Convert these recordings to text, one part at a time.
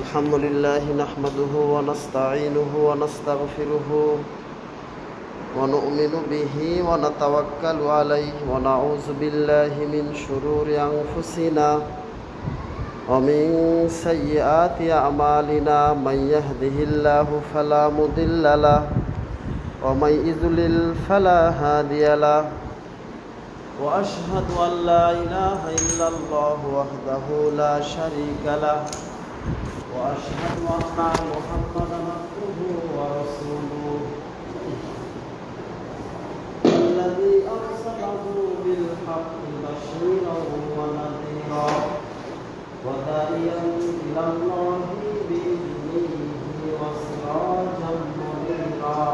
الحمد لله نحمده ونستعينه ونستغفره ونؤمن به ونتوكل عليه ونعوذ بالله من شرور أنفسنا ومن سيئات أعمالنا من يهده الله فلا مضل له ومن يضلل فلا هادي له وأشهد أن لا إله إلا الله وحده لا شريك له وأشهد أن محمدا عبده ورسوله الذي أرسله بالحق بشيرا ونذيرا وداعيا إلى الله بإذنه وسراجا منيرا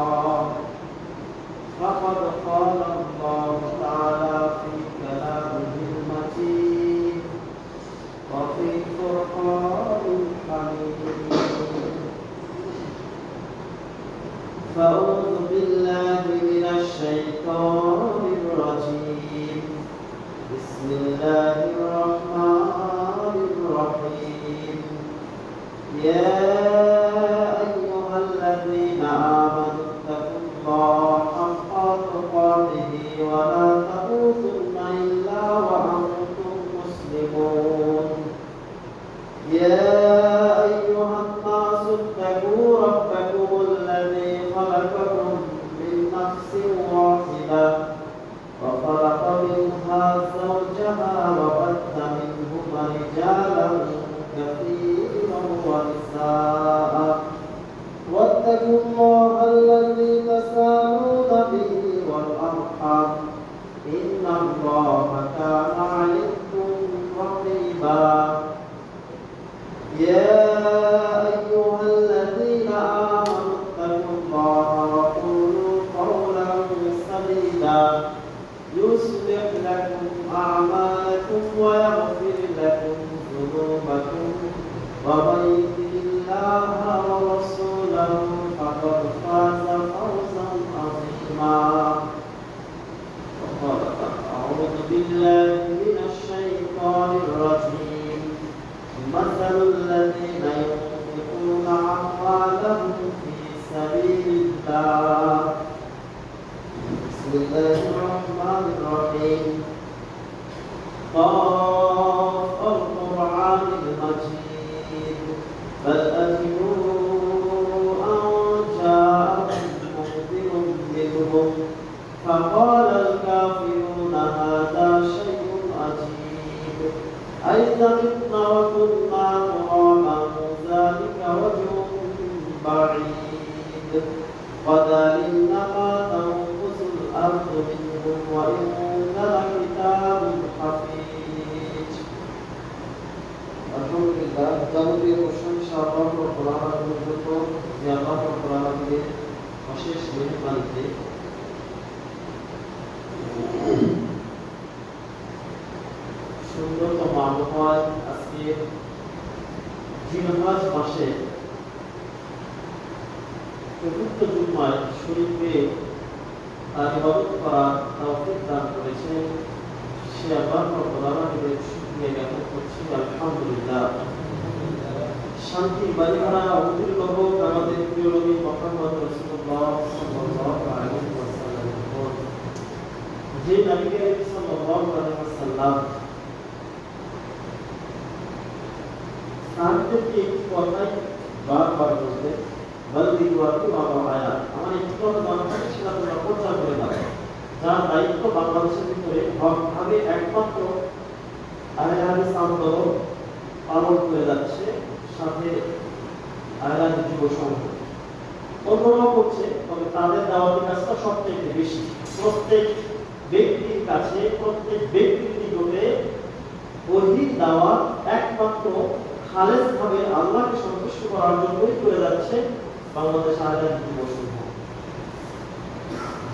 فقد قال الله تعالى في كلامه المجيد وفي فرقان الحميد فأعوذ بالله من الشيطان الرجيم بسم الله الرحمن الرحيم يا أيها الذين آمنوا اتقوا الله حق تقاته ولا تموتن إلا وأنتم مسلمون يا أيها الناس اتقوا ربكم الذي خلقكم من نفس واحدة وخلق منها زوجها وبث منهما رجالا كثيرا ونساء واتقوا الله الذي تساءلون به والأرحام إن الله كان عليكم رقيبا يا أيها الذين آمنوا اتقوا الله وقولوا قولا سديدا يصلح لكم أعمالكم ويغفر لكم ذنوبكم ومن يطع الله ورسوله فقد فاز فوزا عظيما أعوذ بالله من الشيطان الرجيم مثل الذين ينفقون أموالهم في سبيل الله بسم الله الرحمن الرحيم طاف القرآن المجيد بل أجمعوا أن جاءهم منذر منهم فقال الكافرون هذا شيء عجيب أئذا متنا وكنا ترابا ذلك وجه بعيد قد علمنا ما تنقص الأرض منهم وإننا لكتاب حفيظ الحمد لله যাবতীয় প্রশংসা আল্লাহ রাব্বুল আলামিনের জন্য যে আল্লাহ রাব্বুল আলামিনের অশেষ মেহেরবানিতে সুন্দরতম আবহাওয়ায় আজকে জিলহজ মাসে চতুর্থ জুমায় শরীফে তার ইবাদত করার তৌফিক দান করেছেন সে আল্লাহ রাব্বুল আলামিনের শুকরিয়া জ্ঞাপন করছি আলহামদুলিল্লাহ। শান্তি বাড়িভরা অবতীর্ণ হোক আমাদের প্রিয় নবী মুহাম্মদ রাসূলুল্লাহ সাল্লাল্লাহু আলাইহি ওয়াসাল্লামের উপর, যে নবী করিম সাল্লাল্লাহু আলাইহি ওয়াসাল্লাম সাহাবীদেরকে একটি কথাই বারবার বলতেন, বলদি ওয়াকি বাবা আয়া, আমার একটি কথা বাংলাদেশ সেটা তোমরা প্রচার করে দাও, যার দায়িত্ব বাংলাদেশের ভিতরে হকভাবে একমাত্র আহলে হাদিস আন্দোলন পালন করে যাচ্ছে, সাথে আহলে হাদিস যুব সংঘ অন্যরাও করছে, তবে তাদের দাওয়াতি কাজটা সবচেয়ে বেশি। প্রত্যেক ব্যক্তির কাছে প্রত্যেক ব্যক্তির নিকটে ওহীর দাওয়াত একমাত্র খালেসভাবে আল্লাহকে সন্তুষ্ট করার জন্যই করে যাচ্ছে বাংলাদেশ আহলে হাদিস যুব সংঘ।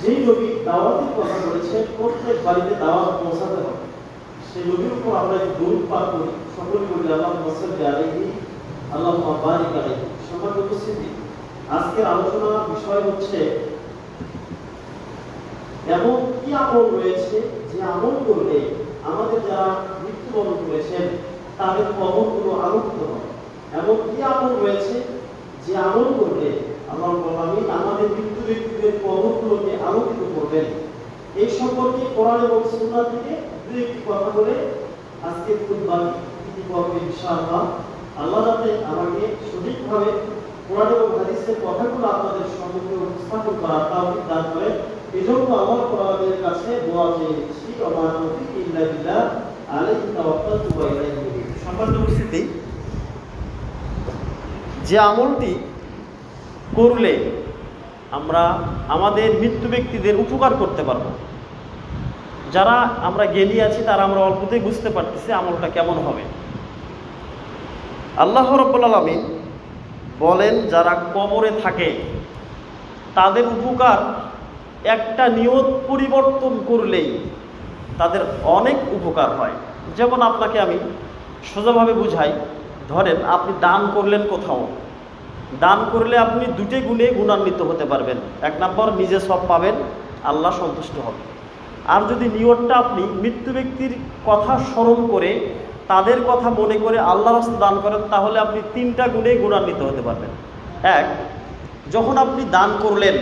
যে নবী দাওয়াতের কথা বলেছেন প্রত্যেক বাড়িতে দাওয়াত পৌঁছাতে হবে, সেই নবীর উপর আমরা দরুদ পাঠ করি, সকলে বলি আল্লাহুম্মা সাল্লি আলাইহি আল্লাহুম্মা বারিক আলাইহি। সম্মানিত উপস্থিতি, আজকের আলোচনার বিষয় হচ্ছে এমন কি আমল রয়েছে যে আমল করলে আমাদের যারা মৃত্যুবরণ করেছেন তাদের কবরগুলো আলোকিত হয়, এমন কি আমল রয়েছে যে আমল করলে আল্লাহ রাব্বুল আলামিন আমাদের মৃত্যু ব্যক্তিদের কবরগুলোকে আলোকিত করবেন। এই সম্পর্কে কোরআন এবং সুন্নাহ থেকে দুই একটি কথা বলে আজকে খুতবার ইতি করব ইনশাআল্লাহ। আল্লাহ যাতে আমাকে সঠিকভাবে কোরআন এবং হাদিসের কথাগুলো আপনাদের সম্মুখে উপস্থাপন করার তৌফিক দান করেন। এজন্য আমার কোরআনের কাছে দোয়া চেয়েছি, ওয়া তৌফিক ইল্লা বিল্লাহ, আলাইহি তাওয়াক্কালতু ওয়া ইলাইহি উনীব। সম্মানিত উপস্থিতি, যে আমলটি করলে আমরা আমাদের মৃত্যু ব্যক্তিদের উপকার করতে পারবো, যারা আমরা জ্ঞানী আছি তারা আমরা অল্পতেই বুঝতে পারতেছি আমলটা কেমন হবে। আল্লাহ রাব্বুল আলামিন বলেন, যারা কবরে থাকে তাদের উপকার একটা নিয়ত পরিবর্তন করলেই তাদের অনেক উপকার হয়। যেমন আপনাকে আমি সোজাভাবে বুঝাই, ধরেন আপনি দান করলেন কোথাও, দান করলে আপনি দুটি গুণে গুণান্বিত হতে পারবেন। এক নম্বর, নিজে সব পাবেন, আল্লাহ সন্তুষ্ট হবে। আর যদি নিয়তটা আপনি মৃত্যু ব্যক্তির কথা স্মরণ করে তাদের কথা মনে করে আল্লাহর রাস্তায় দান করেন, তাহলে আপনি তিনটা গুণে গুণান্বিত হতে পারবেন। এক, যখন আপনি দান করলেন,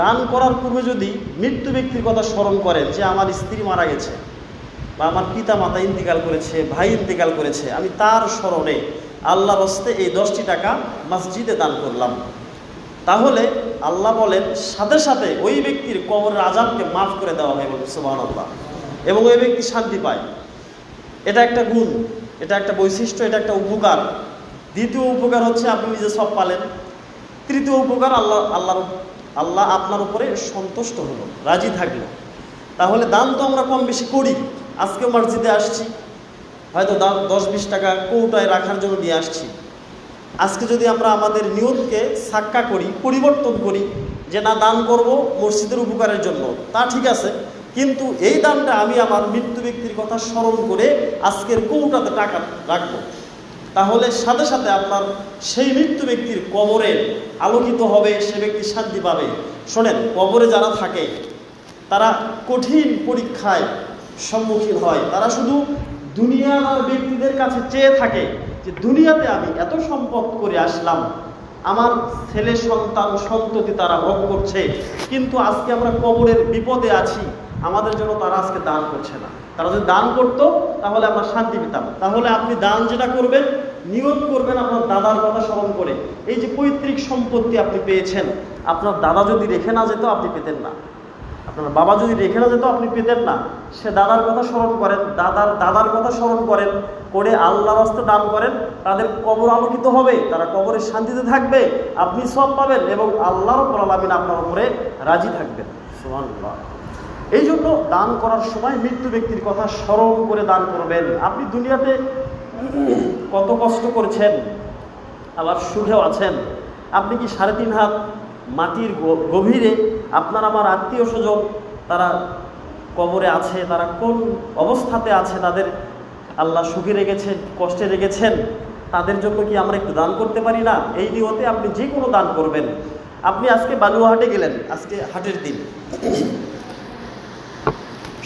দান করার পূর্বে যদি মৃত্যু ব্যক্তির কথা স্মরণ করেন যে আমার স্ত্রী মারা গেছে বা আমার পিতা মাতা ইন্তেকাল করেছে, ভাই ইন্তেকাল করেছে, আমি তার স্মরণে আল্লাহর রাস্তে এই 10টি টাকা মসজিদে দান করলাম, তাহলে আল্লাহ বলেন সাথে সাথে ওই ব্যক্তির কবরের আযাবকে মাফ করে দেওয়া হয়, বলে সুবহানাল্লাহ, এবং ওই ব্যক্তি শান্তি পায়। এটা একটা গুণ, এটা একটা বৈশিষ্ট্য, এটা একটা উপকার। দ্বিতীয় উপকার হচ্ছে আপনি নিজে সব পালেন। তৃতীয় উপকার, আল্লাহ আপনার উপরে সন্তুষ্ট হলো, রাজি থাকলো। তাহলে দান তো আমরা কম বেশি করি। আজকে মসজিদে আসছি, হয়তো 10-20 টাকা কৌটায় রাখার জন্য নিয়ে আসছি। আজকে যদি আমরা আমাদের নিয়তকে সাক্কা করি, পরিবর্তন করি যে না, দান করব মসজিদের উপকারের জন্য, তা ঠিক আছে, কিন্তু এই দানটা আমি আমার মৃত্যু ব্যক্তির কথা স্মরণ করে আজকের কৌটাতে টাকা রাখবো, তাহলে সাথে সাথে আপনার সেই মৃত্যু ব্যক্তির কবরে আলোকিত হবে, সে ব্যক্তি শান্তি পাবে। শোনেন, কবরে যারা থাকে তারা কঠিন পরীক্ষায় সম্মুখীন হয়। তারা শুধু দুনিয়ার ব্যক্তিদের কাছে চেয়ে থাকে যে দুনিয়াতে আমি এত সম্পদ করে আসলাম, আমার ছেলে সন্তান সন্ততি তারা ভোগ করছে, কিন্তু আজকে আমরা কবরের বিপদে আছি, আমাদের জন্য তারা আজকে দান করছে না। তারা যদি দান করতো তাহলে আমরা শান্তি পেতাম। তাহলে আপনি দান যেটা করবেন, নিয়ত করবেন আপনার দাদার কথা স্মরণ করে। এই যে পৈতৃক সম্পত্তি আপনি পেয়েছেন, আপনার দাদা যদি রেখে না যেত আপনি পেতেন না, আপনার বাবা যদি রেখে না যেত আপনি পেতেন না। সে দাদার কথা স্মরণ করেন, দাদার কথা স্মরণ করেন, করে আল্লাহর রাস্তায় দান করেন, তাদের কবর আলোকিত হবে, তারা কবরে শান্তিতে থাকবে, আপনি সব পাবেন এবং আল্লাহ রাব্বুল আলামিন আপনার উপরে রাজি থাকবেন। সুবহানাল্লাহ। এই জন্য দান করার সময় মৃত্যু ব্যক্তির কথা স্মরণ করে দান করবেন। আপনি দুনিয়াতে কত কষ্ট করছেন, আবার সুখেও আছেন। আপনি কি 3.5 হাত মাটির গভীরে আপনার আমার আত্মীয় স্বজন তারা কবরে আছে, তারা কোন অবস্থাতে আছে, তাদের আল্লাহ সুখে রেখেছেন, কষ্টে রেখেছেন, তাদের জন্য কি আমরা একটু দান করতে পারি না? এই নিয়তে আপনি যে কোনো দান করবেন। আপনি আজকে বালুয়াহাটে গেলেন, আজকে হাটের দিন,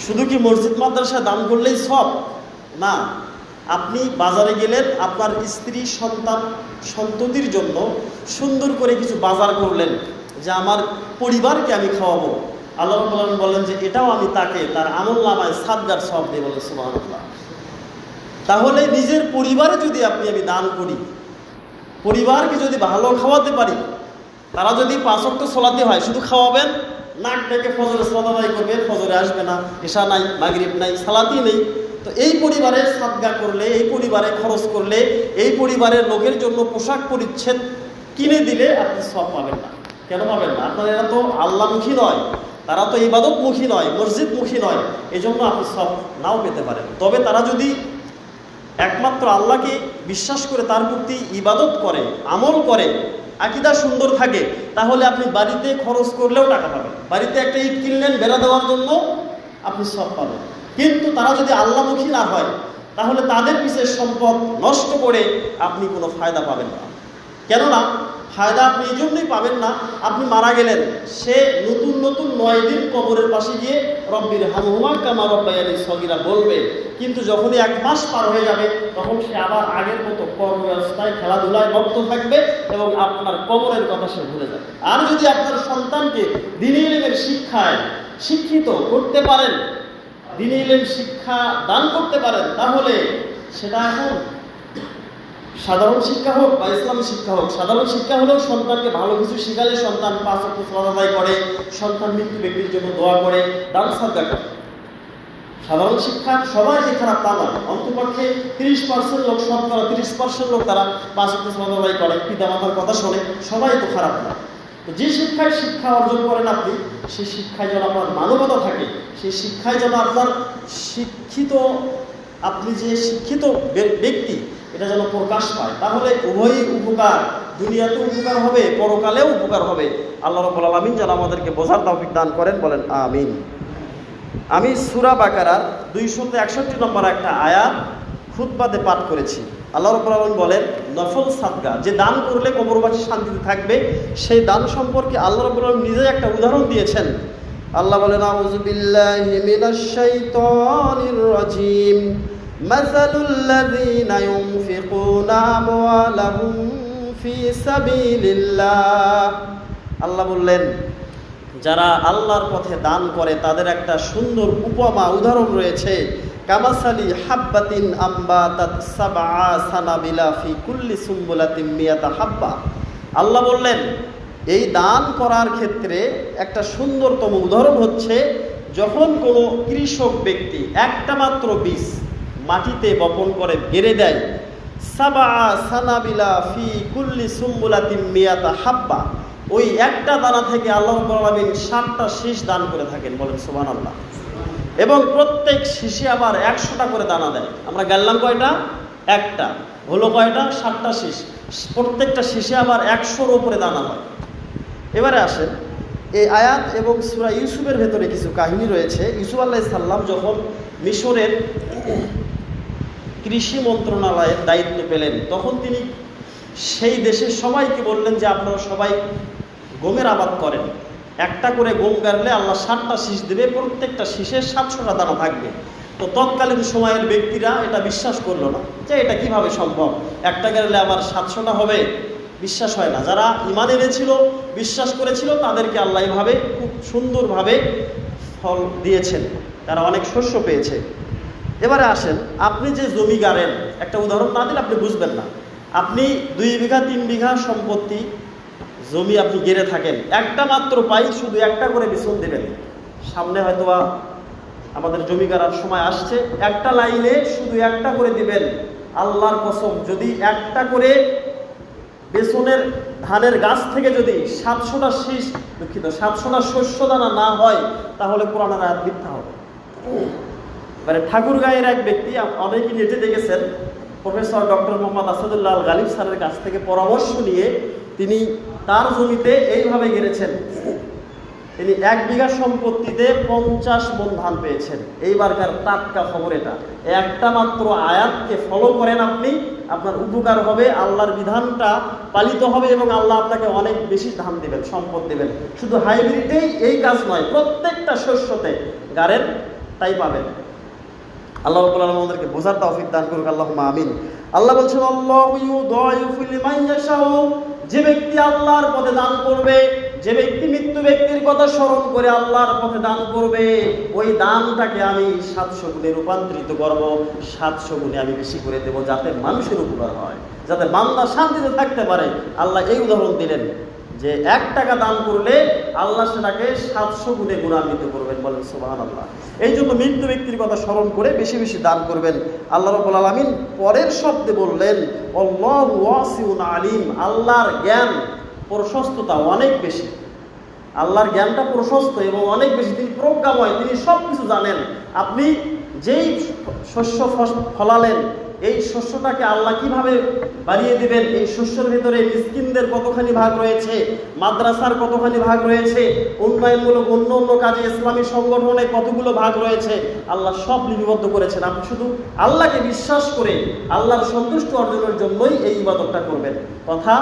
শুধু কি মসজিদ মাদ্রাসায় দান করলেই সব না, আপনি বাজারে গেলেন, আপনার স্ত্রী সন্তান সন্ততির জন্য সুন্দর করে কিছু বাজার করলেন যে আমার পরিবারকে আমি খাওয়াবো। আল্লাহ রাব্বুল আলামিন বলেন যে এটাও আমি তাকে তার আমলনামায় সাদগার সওয়াব দেব, বলে সুবহানাল্লাহ। তাহলে নিজের পরিবারে যদি আমি দান করি, পরিবারকে যদি ভালো খাওয়াতে পারি, তারা যদি 5 ওয়াক্ত সালাতে হয়, শুধু খাওয়াবেন, নাক ডেকে ফজরে সালাত আদায় করবেন, ফজরে আসবে না, এশা নাই, মাগরিব নাই, সালাতই নেই, তো এই পরিবারে সাদগা করলে, এই পরিবারে খরচ করলে, এই পরিবারের লোকের জন্য পোশাক পরিচ্ছদ কিনে দিলে আপনি সব পাবেন না। কেন পাবেন না? আপনার এরা তো আল্লাহমুখী নয়, তারা তো ইবাদতমুখী নয়, মসজিদমুখী নয়, এই জন্য আপনি সব নাও পেতে পারেন। তবে তারা যদি একমাত্র আল্লাহকে বিশ্বাস করে তার প্রতি ইবাদত করে, আমল করে, আকীদা সুন্দর থাকে, তাহলে আপনি বাড়িতে খরচ করলেও টাকা পাবেন। বাড়িতে একটা ইট কিনলেন বেড়া দেওয়ার জন্য, আপনি সব পাবেন। কিন্তু তারা যদি আল্লাহমুখী না হয়, তাহলে তাদের পিছে সম্পদ নষ্ট করে আপনি কোনো ফায়দা পাবেন না। কেননা ফায়দা আপনি এই জন্যই পাবেন না, আপনি মারা গেলেন, সে নতুন নতুন 9 দিন কবরের পাশে গিয়ে রব্বির হামহুমা কামা রাব্বায়ানি সগীরা বলবে, কিন্তু যখনই 1 মাস পার হয়ে যাবে তখন সে আবার আগের মতো কর্মব্যবস্থায় খেলাধুলায় মত্ত থাকবে এবং আপনার কবরের কথা সে ভুলে যাবে। আর যদি আপনার সন্তানকে দ্বীনি ইলমের শিক্ষায় শিক্ষিত করতে পারেন, দ্বীনি ইলম শিক্ষা দান করতে পারেন, তাহলে সেটা এখন সাধারণ শিক্ষা হোক বা ইসলামী শিক্ষা হোক, সাধারণ শিক্ষা হলেও সন্তানকে ভালো কিছু শিখালে সন্তান 5 ওয়াক্ত সালাত আদায় করে, সন্তান মৃত্যু ব্যক্তির জন্য দোয়া করে, দান সাদকা করে। সাধারণ শিক্ষা সবাই যে খারাপ তা নয়, অন্তপক্ষে 30% লোক, শতকরা 30% লোক তারা 5 ওয়াক্ত সালাত আদায় করে, পিতামাতার কথা শোনে, সবাই তো খারাপ না। তো যে শিক্ষায় শিক্ষা অর্জন করেন আপনি, সেই শিক্ষায় যেন আপনার মানবতা থাকে, সেই শিক্ষায় যেন আপনার আপনি যে শিক্ষিত ব্যক্তি এটা যেন প্রকাশ পায়, তাহলে উভয়ই উপকার, দুনিয়াতেও উপকার হবে, পরকালেও উপকার হবে। আল্লাহ রাব্বুল আলামিন যেন আমাদেরকে বোঝার তৌফিক দান করেন, বলেন আমিন। আমি সূরা বাকারার 261 নম্বর একটা আয়াত খুতবাতে পাঠ করেছি। আল্লাহ রাব্বুল আলামিন বলেন, নফল সাদকা, যে দান করলে কবরবাসী শান্তিতে থাকবে, সেই দান সম্পর্কে আল্লাহ রাব্বুল আলামিন নিজে একটা উদাহরণ দিয়েছেন। আল্লাহ বলেন, আউযু বিল্লাহি মিনাশ শাইতানির রাজিম, মাসালুল লাযীনা ইউনফিকুনা আমওয়ালাহুম ফি সাবিলিল্লাহ। আল্লাহ বললেন, যারা আল্লাহর পথে দান করে তাদের একটা সুন্দর উপমা উদাহরণ রয়েছে। কামাসালি হাব্বাতিন আম্বাতাত সাবআ সানাবিলা ফি কুল্লি সুম্বুলাতিন মিয়াতা হাব্বা। আল্লাহ বললেন, এই দান করার ক্ষেত্রে একটা সুন্দরতম উদাহরণ হচ্ছে, যখন কোনো কৃষক ব্যক্তি একটা মাত্র বীজ মাটিতে বপন করে গেড়ে দেয়, সাবআ সানাবিলা ফি কুল্লি সুম্বুলাতিন মিয়াতা হাব্বা, ওই একটা দানা থেকে আল্লাহ রাব্বুল আলামিন 7টা শীষ দান করে থাকেন, বলেন সুবহানাল্লাহ। এবং প্রত্যেক শীষে আবার 100টা করে দানা দেয়। আমরা গেলাম কয়টা? একটা। হলো কয়টা? 7টা শীষ। প্রত্যেকটা শীষে আবার 100-র উপরে দানা হয়। এবারে আসেন, এই আয়াত এবং সূরা ইউসুফের ভেতরে কিছু কাহিনী রয়েছে। ইউসুফ আলাইহিস সালাম যখন মিশরের কৃষি মন্ত্রণালয়ের দায়িত্ব পেলেন, তখন তিনি সেই দেশের সবাইকে বললেন যে আপনারা সবাই গমের আবাদ করেন, একটা করে গম গাড়লে আল্লাহ 7টা শীষ দেবে, প্রত্যেকটা শীষে 700টা দানা থাকবে। তো তৎকালীন সময়ের ব্যক্তিরা এটা বিশ্বাস করলো না, যে এটা কিভাবে সম্ভব, একটা গাড়লে আমার 700টা হবে, বিশ্বাস হয় না। যারা ঈমান এনেছিল, বিশ্বাস করেছিল, তাদেরকে আল্লাহ এভাবে খুব সুন্দরভাবে ফল দিয়েছেন, তারা অনেক শস্য পেয়েছে। এবারে আসেন, আপনি যে জমি গাড়েন, একটা উদাহরণ না দিলে আপনি বুঝবেন না। আপনি 2 বিঘা 3 বিঘা সম্পত্তি জমি আপনি গেড়ে থাকেন, একটা মাত্র পাই, শুধু একটা করে বিছন দেবেন। সামনে হয়তো আমাদের জমি গাড়ার সময় আসছে, একটা লাইনে শুধু একটা করে দিবেন। আল্লাহর কসম, যদি একটা করে বেসনের ধানের গাছ থেকে যদি 700টা শীষ, 700টা শস্য দানা না হয়, তাহলে কোরআনের আয়াত মিথ্যা হবে। মানে ঠাকুরগাঁয়ের এক ব্যক্তি, অনেকেই নেটে দেখেছেন, প্রফেসর ডক্টর মোহাম্মদ আসাদুল্লাহ আল গালিব স্যারের কাছ থেকে পরামর্শ নিয়ে তিনি তার জমিতে এইভাবে গেড়েছেন। তিনি 1 বিঘা সম্পত্তিতে 50 মণ ধান পেয়েছেন। এইবারকার টাটকা খবর এটা। একটা মাত্র আয়াতকে ফলো করেন আপনি, আপনার উপকার হবে, আল্লাহর বিধানটা পালিত হবে এবং আল্লাহ আপনাকে অনেক বেশি ধান দেবেন, সম্পদ দেবেন। শুধু হাইব্রিডেই এই কাজ নয়, প্রত্যেকটা শস্যতে গাড়েন, তাই পাবেন। আল্লাহ রাব্বুল আলামিন আমাদেরকে বোঝার তৌফিক দান করুক, আল্লাহুম্মা আমিন। আল্লাহ বলছেন, আল্লাহু ইউদাইফু লিমান ইয়াশাউ, যে ব্যক্তি আল্লাহর পথে দান করবে, যে ব্যক্তি মৃত্যু ব্যক্তির কথা স্মরণ করে আল্লাহর পথে দান করবে, ওই দানটাকে আমি 700 গুণে রূপান্তরিত করব, 700 গুণে আমি বেশি করে দেব, যাতে মানুষের উপকার হয়, যাতে বান্দা শান্তিতে থাকতে পারে। আল্লাহ এই উদাহরণ দিলেন যে 1 টাকা দান করলে আল্লাহ সেটাকে 700 গুণে গুণান্বিত করবেন, বলেন সুবহানাল্লাহ। এই জন্য মৃত্যু ব্যক্তির কথা স্মরণ করে বেশি বেশি দান করবেন। আল্লাহ রাব্বুল আলামিন পরের শব্দে বললেন, আল্লাহু ওয়াসিউন আলিম, আল্লাহর জ্ঞান প্রশস্ততা অনেক বেশি। আল্লাহর জ্ঞানটা প্রশস্ত এবং অনেক বেশি, তিনি প্রজ্ঞাময়, তিনি সব কিছু জানেন। আপনি যেই শস্য ফলালেন, এই শস্যটাকে আল্লাহ কিভাবে বাড়িয়ে দিবেন, এই শস্যের ভিতরে মিসকিনদের কতখানি ভাগ রয়েছে, মাদ্রাসার কতখানি ভাগ রয়েছে, উন্নয়নমূলক অন্য অন্য কাজে ইসলামী সংগঠনে কতগুলো ভাগ রয়েছে, আল্লাহ সব লিপিবদ্ধ করেছেন। আপনি শুধু আল্লাহকে বিশ্বাস করে আল্লাহর সন্তুষ্টি অর্জনের জন্যই এই ইবাদতটা করবেন। তথা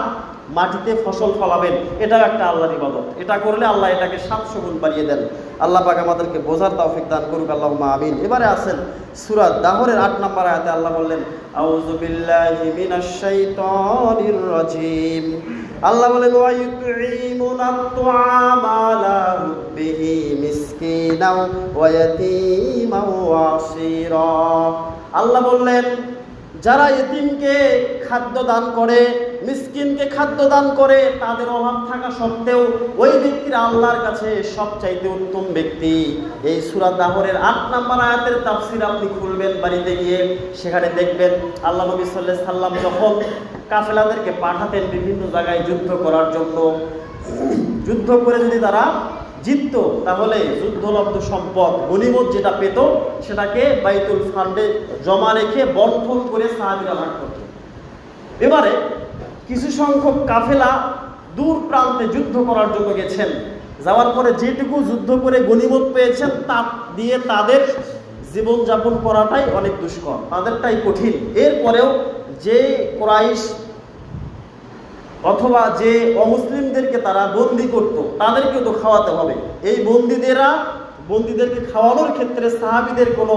মাটিতে ফসল ফলাবেন, এটাও একটা আল্লাহর ইবাদত। এটা করলে আল্লাহ এটাকে 700 গুণ বাড়িয়ে দেন। আল্লাহ পাক আমাদেরকে বোঝার তৌফিক দান করুক, আল্লাহুম্মা আমিন। এবারে আসেন সূরা দাহরের 8 নম্বর আয়াতে আল্লাহ বললেন, আউযু বিল্লাহি মিনাশ শাইতানির রাজীম। আল্লাহ বলেন, ওয়া ইউতঈমুনাত তুআমা আলা হুব্বিহি মিসকিনাও ওয়া ইয়াতীমাও ওয়া আসীরা। আল্লাহ বললেন, যারা এতিমকে খাদ্য দান করে, মিসকিনকে খাদ্য দান করে, তাদের অভাব থাকা সত্ত্বেও ওই ব্যক্তিরা আল্লাহর কাছে সবচাইতে উত্তম ব্যক্তি। এই সূরা দাহরের 8 নম্বর আয়াতের তাফসীর আপনি খুলবেন বাড়িতে গিয়ে, সেখানে দেখবেন আল্লাহ নবী সাল্লাল্লাহু আলাইহি সাল্লাম যখন কাফেলাদেরকে পাঠাতেন বিভিন্ন জায়গায় যুদ্ধ করার জন্য, যুদ্ধ করে যদি তারা জিতত তাহলে যুদ্ধলব্ধ সম্পদ গনিমত যেটা পেত সেটাকে বাইতুল ফান্ডে জমা রেখে বন্টন করে সাহাবীরা ভাগ করত। এবারে কিছু সংখ্যক কাফেলা দূর প্রান্তে যুদ্ধ করার জন্য গেছেন, যাওয়ার পরে যেটুকু যুদ্ধ করে গনিমত পেয়েছেন তা দিয়ে তাদের জীবনযাপন করাটাই অনেক দুষ্কর, তাদেরটাই কঠিন। এরপরেও যে কুরাইশ অথবা যে অমুসলিমদেরকে তারা বন্দি করত তাদেরকেও তো খাওয়াতে হবে। এই বন্দীদেরকে খাওয়ানোর ক্ষেত্রে সাহাবীদের কোনো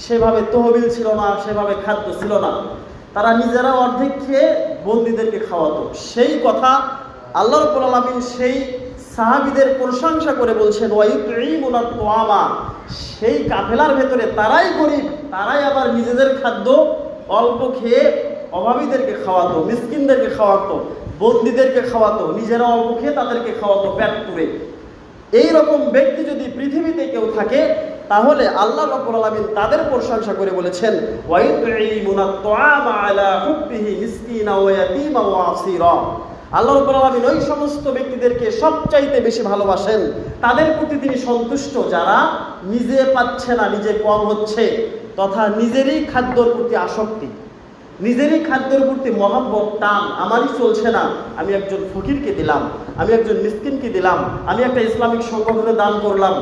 সেভাবে তহবিল ছিল না, সেভাবে খাদ্য ছিল না, তারা নিজেরা অর্ধেক খেয়ে বন্দীদেরকে খাওয়াতো। সেই কথা আল্লাহ রাব্বুল আলামিন সেই সাহাবীদের প্রশংসা করে বলছেন, ওয়া ইউতঈমুনাত তুআমা। সেই কাফেলার ভেতরে তারাই গরিব, তারাই আবার নিজেদের খাদ্য অল্প খেয়ে অভাবীদেরকে খাওয়াতো, মিসকিনদেরকে খাওয়াতো, বন্দীদেরকে খাওয়াতো, নিজেরা অল্প খেয়ে তাদেরকে খাওয়াতো পেট পুরে। এইরকম ব্যক্তি যদি পৃথিবীতে কেউ থাকে তাহলে আল্লাহ রাব্বুল আলামিন তাদের প্রশংসা করে বলেছেন, ওয়া ইউতঈমুনাত তুআমা আলা হুব্বিহি মিসকিনা ওয়া ইয়াতীমা ওয়া আসীরা। আল্লাহ রাব্বুল আলামিন ওই সমস্ত ব্যক্তিদেরকে সবচাইতে বেশি ভালোবাসেন, তাদের প্রতি তিনি সন্তুষ্ট যারা নিজে পাচ্ছে না, নিজে কম হচ্ছে, তথা নিজেরই খাদ্যর প্রতি আসক্তি, নিজেরই খাদ্যের প্রতি মহব্বত, টান, আমারই চলছে না, আমি একজন ফকিরকে দিলাম, আমি একজন মিসকিনকে দিলাম, আমি একটা ইসলামিক সংগঠনে দান করলাম।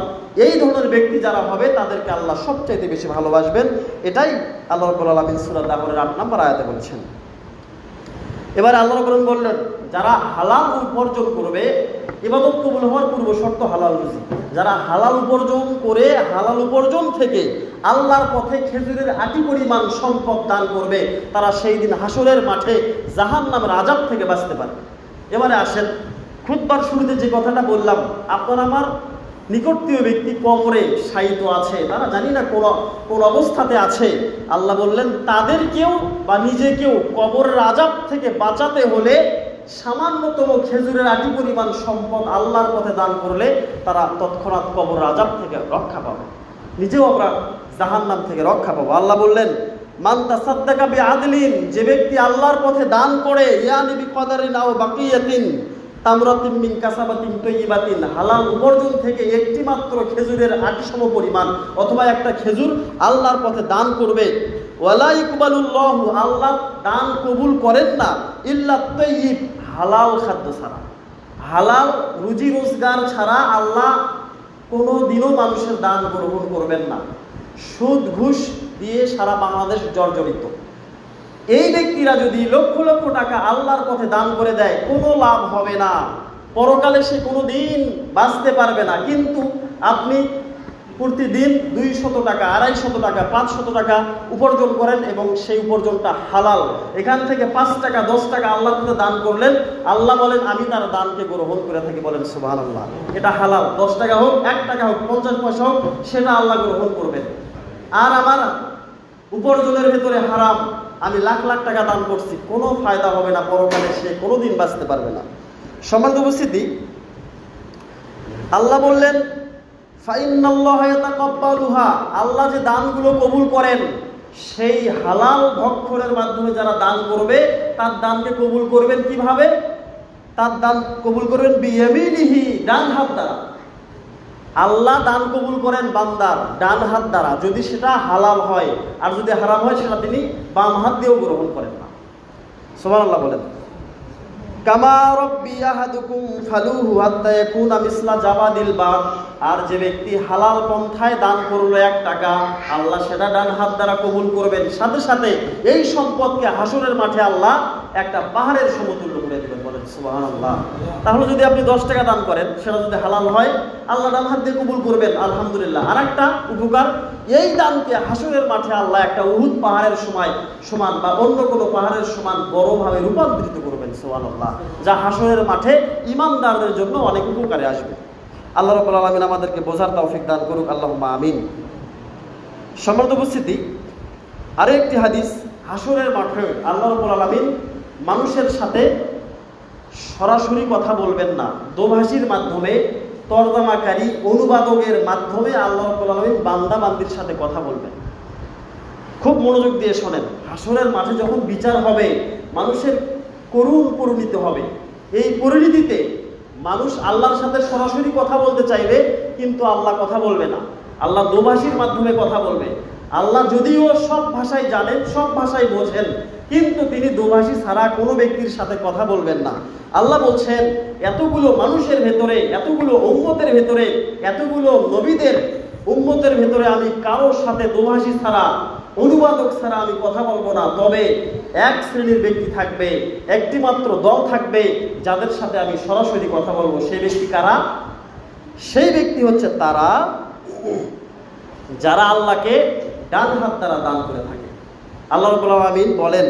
এই ধরনের ব্যক্তি যারা হবে তাদেরকে আল্লাহ সবচাইতে বেশি ভালোবাসবেন। এটাই আল্লাহ রাব্বুল আলামিন সূরা দাহরের 8 নম্বর আয়াতে বলেছেন। এবার আল্লাহ রাব্বুল আলামিন বললেন, যারা হালাল উপার্জন করবে, ইবাদত কবুল হওয়ার পূর্ব শর্ত হালাল রুজি, যারা হালাল উপার্জন করে হালাল উপার্জন থেকে আল্লাহর পথে খেজুরের আটি পরিমাণ সম্পদ দান করবে, তারা সেই দিন হাসরের মাঠে জাহান্নামের আযাব থেকে বাঁচতে পারবে। এবারে আসেন, খুতবার শুরুতে যে কথাটা বললাম, আপনার আমার নিকটতীয় ব্যক্তি কবরে শায়িত আছে, তারা জানি না কোন অবস্থাতে আছে, আল্লাহ বললেন তাদেরকেও বা নিজেকেও কবরের আযাব থেকে বাঁচাতে হলে সামান্যতম খেজুরের আটি পরিমাণ সম্পদ আল্লাহর পথে দান করলে তারা তৎক্ষণাৎ কবরের আযাব থেকে রক্ষা পাবে, নিজেও আমরা জাহান্নাম থেকে রক্ষা পাবো। আল্লাহ বললেন, মান তাসাদ্দাকা বিআদলিন, যে ব্যক্তি আল্লাহর পথে দান করে, ইয়ানি বিকদারিন আও বাকিয়াতিন তামরাতিন মিন কাসাবাতিন তাইয়্যিবাতিন, হালাল উপার্জন থেকে একটি মাত্র খেজুরের আটি সম পরিমাণ অথবা একটা খেজুর আল্লাহর পথে দান করবে, ওয়ালা ইকবালুল্লাহু, আল্লাহ দান কবুল করেন না, ইল্লা তাইয়্যিব, হালাল খাদ্য ছাড়া, হালাল রুজি রোজগার ছাড়া আল্লাহ কোনো দিনও মানুষের দান গ্রহণ করবেন না। সুদ ঘুষ দিয়ে সারা বাংলাদেশ জর্জরিত। এই ব্যক্তিরা যদি লক্ষ লক্ষ টাকা আল্লাহর পথে দান করে দেয়, কোনো লাভ হবে না, পরকালে সে কোনো দিন বাঁচতে পারবে না। কিন্তু আপনি প্রতিদিন 200 টাকা, 250 টাকা, 500 টাকা উপার্জন করেন এবং সেই উপার্জনটা হালাল, এখান থেকে 5 টাকা 10 টাকা আল্লাহর পথে দান করলেন, আল্লাহ বলেন আমি তার দানকে গ্রহণ করে থাকি, বলেন সুবহানাল্লাহ। এটা হালাল, 10 টাকা হোক, 1 টাকা হোক, 50 পয়সা হোক, সেটা আল্লাহ গ্রহণ করবেন। আর আমার উপার্জনের ভেতরে হারাম, আমি লাখ লাখ টাকা দান করছি, কোনো ফায়দা হবে না, পরকালে সে কোনোদিন বাঁচতে পারবে না। সম্মানিত উপস্থিতি, আল্লাহ বললেন ফাইন্নাল্লাহা ইয়াতাকাব্বালুহা, আল্লাহ যে দানগুলো কবুল করেন, সেই হালাল ভক্ষণের মাধ্যমে যারা দান করবে তার দানকে কবুল করবেন কিভাবে? তার দান কবুল করবেন বিয়ামিনিহি, ডান হাত দ্বারা। আল্লাহ দান কবুল করেন বান্দার ডান হাত দ্বারা, যদি সেটা হালাল হয়, আর যদি হারাম হয় সেটা তিনি বাম হাত দিয়েও গ্রহণ করেন না। সুবহানাল্লাহ বলেন। কামা রাব্বি আহাদুকুম ফালুহু হাত্তা ইয়াকুনা মিসলা জাবাদিল বার, আর যে ব্যক্তি হালাল পন্থায় দান করলো 1 টাকা, আল্লাহ সেটা ডান হাত দ্বারা কবুল করবেন, সাথে সাথে এই সম্পদকে হাসরের মাঠে আল্লাহ একটা পাহাড়ের সমতুল্য করে দিবেন, বলেন সুবহানাল্লাহ। তাহলে যদি আপনি 10 টাকা দান করেন, সেটা যদি হালাল হয়, আল্লাহ ডান হাত দিয়ে কবুল করবেন, আলহামদুলিল্লাহ। আর একটা উপকার, এই দানকে হাসরের মাঠে আল্লাহ একটা উহুদ পাহাড়ের সমান বা অন্য কোনো পাহাড়ের সমান বড়ভাবে রূপান্তরিত করবেন, সুবহানাল্লাহ, যা হাসরের মাঠে ঈমানদারদের জন্য অনেক উপকারে আসবে। আল্লাহ রাব্বুল আলামিন আমাদেরকে বোঝার তৌফিক দান করুক, আল্লাহুম্মা আমিন। সম্মানিত উপস্থিতি, আরো একটি হাদিস, হাসরের মাঠে আল্লাহ রাব্বুল আলামিন মানুষের সাথে সরাসরি কথা বলবেন না, দোভাষীর মাধ্যমে, তর্জমাকারী, অনুবাদকের মাধ্যমে আল্লাহ রাব্বুল আলামিন বান্দা বান্দির সাথে কথা বলবেন। খুব মনোযোগ দিয়ে শোনেন। হাসরের মাঠে যখন বিচার হবে, মানুষের করুণ পরিণতি হবে। এই পরিণতিতে মানুষ আল্লাহর সাথে সরাসরি কথা বলতে চাইবে, কিন্তু আল্লাহ কথা বলবে না, আল্লাহ দোভাষীর মাধ্যমে কথা বলবে। আল্লাহ যদিও সব ভাষায় জানেন, সব ভাষায় বোঝেন, কিন্তু তিনি দোভাষী ছাড়া কোনো ব্যক্তির সাথে কথা বলবেন না। আল্লাহ বলছেন, এতগুলো মানুষের ভেতরে, এতগুলো উম্মতের ভেতরে, এতগুলো নবীদের উম্মতের ভেতরে আমি কারোর সাথে দোভাষী ছাড়া, অনুবাদক ছাড়া আমি কথা বলবো না। তবে এক শ্রেণীর ব্যক্তি থাকবে, একটি মাত্র দল থাকবে, যাদের সাথে আমি সরাসরি কথা বলবো। সেই ব্যক্তি কারা? সেই ব্যক্তি হচ্ছে তারা যারা আল্লাহকে ডান হাত দ্বারা দান করে থাকে। আল্লাহ রাব্বুল আলামিন বলেন,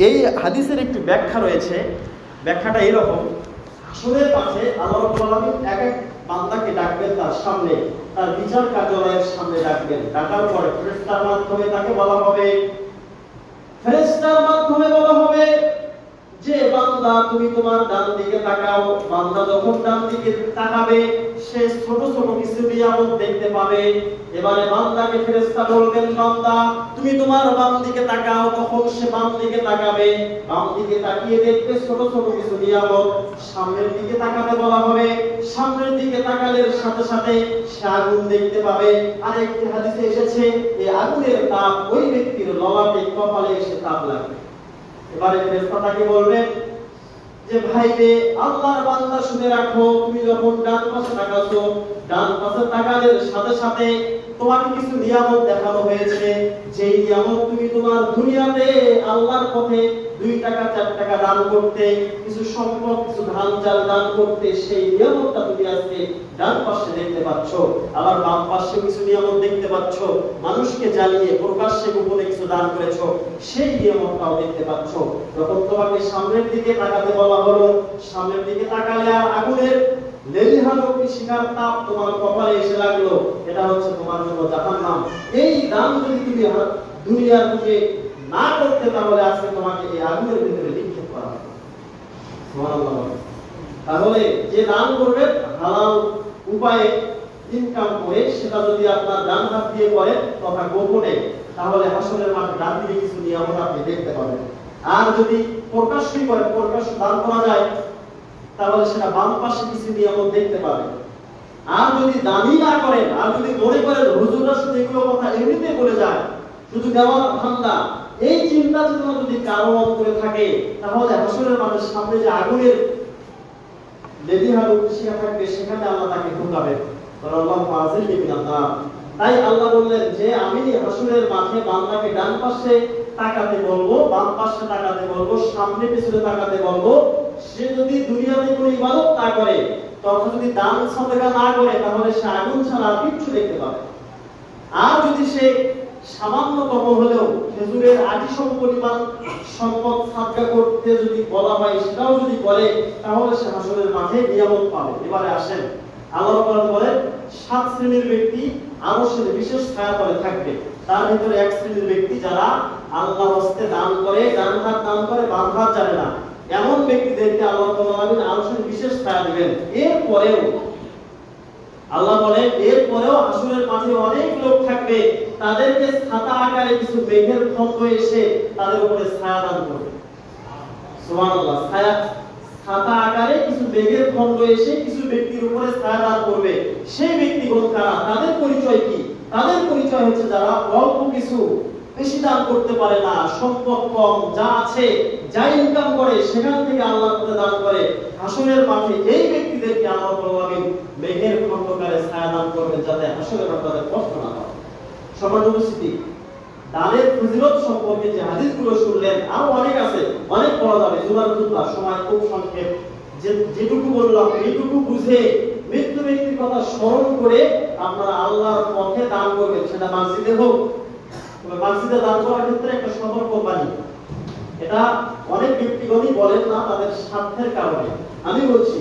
এই হাদিসের একটি ব্যাখ্যা রয়েছে। ব্যাখ্যাটা এরকম, হাসরের মাঠে আল্লাহ রাব্বুল আলামিন এক এক বান্দাকে ডাকবেন, তার সামনে, তার বিচার কার্যালয়ের সামনে ডাকবেন। ডাকার পরে ফেরেশতার মাধ্যমে তাকে বলা হবে, ফেরেশতার মাধ্যমে বলা হবে যে বান্দা তুমি তোমার ডান দিকে তাকাও। বান্দা যখন ডান দিকে তাকাবে, সে ছোট ছোট কিছু নিয়ামত দেখতে পাবে। এবারে বান্দাকে ফেরেশতা বলবেন, বান্দা তুমি তোমার বাম দিকে তাকাও। তখন সে বাম দিকে তাকাবে, বাম দিকে তাকিয়ে দেখবে ছোট ছোট কিছু নিয়ামত। সামনের দিকে তাকাতে বলা হবে, সামনের দিকে তাকালের সাথে সাথে সে আগুন দেখতে পাবে। আর একটি হাদিসে এসেছে, এই আগুনের তাপ ওই ব্যক্তির ললাটে, কপালে এসে তাপ লাগবে। এবারে ফেরেশতা তাকে বলবেন যে ভাই রে, আল্লাহর বান্দা শুনে রাখো, তুমি যখন ডান পাশে তাকাছো, ডান পাশে তাকালের সাথে সাথে তোমাকে কিছু নিয়ামত দেখানো হয়েছে। যেই নিয়ামত তুমি তোমার দুনিয়াতে আল্লাহর পথে 2 টাকা 4 টাকা দান করতে, কিছু সম্পদ, কিছু ধান চাল দান করতে, সেই নিয়ামতটা তুমি আজকে ডান পাশে দেখতে পাচ্ছ। আবার বাম পাশে কিছু নিয়ামত দেখতে পাচ্ছ, মানুষকে জ্বালিয়ে প্রকাশ্যে গোপনে কিছু দান করেছো, সেই নিয়ামতটাও দেখতে পাচ্ছ। যখন তোমাকে সামনের দিকে তাকাতে বলা হলো, সামনের দিকে তাকালে আর আগুনের লেলিহান শিখার তাপ তোমার কপালে এসে লাগলো, এটা হচ্ছে তোমার জন্য জাহান্নাম। এই দান যদি তুমি দুনিয়ার বুকে না করতে, তাহলে আজকে তোমাকে এই আগুনের ভিতরে নিক্ষেপ করা হবে। সুবহানাল্লাহ। তাহলে যে দান করবে হালাল উপায়ে ইনকাম করে, সেটা যদি আপনার ডান হাত দিয়ে করেন তথা গোপনে, তাহলে হাসরের মাঠে ডান দিকে কিছু নিয়ামত আপনি দেখতে পাবেন। আর যদি প্রকাশ্যই করেন, প্রকাশ্য দান করা যায়, তাহলে সেটা বাম পাশে কিছু নিয়ামত দেখতে পাবেন। আর যদি দানই না করেন, আর যদি মনে করেন হুজুররা শুধু এগুলো কথা এমনিতে বলে যায়, শুধু দেওয়ার ধান্দা, এই চিন্তা চেতনা যদি কারো অন্তরে থাকে, তাহলে হাসরের মাঠের সামনে যে আগুনের লেলিহান শিখা থাকবে, সেখানে আল্লাহ তাকে ঢুকাবেন। আল্লাহু ফাযিল বিনাল্লাহ। তাই আল্লাহ বললেন যে আমি হাসরের মাঠে বান্দাকে ডান পাশে তাকাতে বলবো, বাম পাশে তাকাতে বলবো, সামনে পিছনে তাকাতে বলবো। সে যদি দুনিয়াতে কোনো ইবাদত না করে, তখন যদি দান সাদকা না করে, তাহলে সে আগুন ছাড়া কিচ্ছু দেখতে পাবে। আর যদি সে সামান্যতম হলেও খেজুরের আটি পরিমাণ সম্পদ সাদকা করতে যদি বলা হয়, সেটাও যদি করে, তাহলে সে হাসরের মাঠে নিয়ামত পাবে। এবারে আসেন, আল্লাহ তাআলা বলেন 7 শ্রেণীর ব্যক্তি আরশের বিশেষ ছায়াতলে থাকবে। তার ভিতরে এক শ্রেণীর ব্যক্তি যারা আল্লাহর রাস্তায় দান করে, ডান হাত দান করে, বাম হাত জানে না, এমন ব্যক্তিদেরকে আল্লাহ তাআলা আরশের বিশেষ ছায়া দিবেন। এরপরেও আল্লাহ বলেন, এরপরেও হাসরের মাঠে অনেক লোক থাকবে, তাদেরকে ছাতা আকারে কিছু মেঘের খন্ড এসে তাদের উপরে ছায়া দান করবে। সুবহানাল্লাহ। ছাতা আকারে কিছু মেঘের খন্ড এসে কিছু ব্যক্তির উপরে ছায়া দান করবে। সেই ব্যক্তিগণ কারা? তাদের পরিচয় কি? তাদের পরিচয় হচ্ছে যারা অল্প কিছু, বেশি দান করতে পারে না, সম্পদ কম, যা আছে যা ইনকাম করে সেখান থেকে আল্লাহর পথে দান করে। হাসরের মাঠে এই ব্যক্তিদেরকে আল্লাহ তাআলা মেঘের খণ্ডকারে ছায়া দান করবেন, যাতে হাসরের মাঠে কষ্ট না হয়। সম্মানিত উপস্থিতি, দানের ফজিলত সম্পর্কে যে হাদিসগুলো শুনলেন, আরো অনেক আছে, অনেক পড়া যাবে, জুমার খুতবা, সময় খুব সংক্ষেপ। যেটুকু বললাম এইটুকু বুঝে মৃত্যু ব্যক্তির কথা স্মরণ করে আপনারা আল্লাহর পথে দান করবেন, সেটা মসজিদে হোক। তবে মসজিদে দান করার ক্ষেত্রে একটা সতর্কবাণী, এটা অনেক ব্যক্তিগণই বলেন না তাদের স্বার্থের কারণে। আমি বলছি,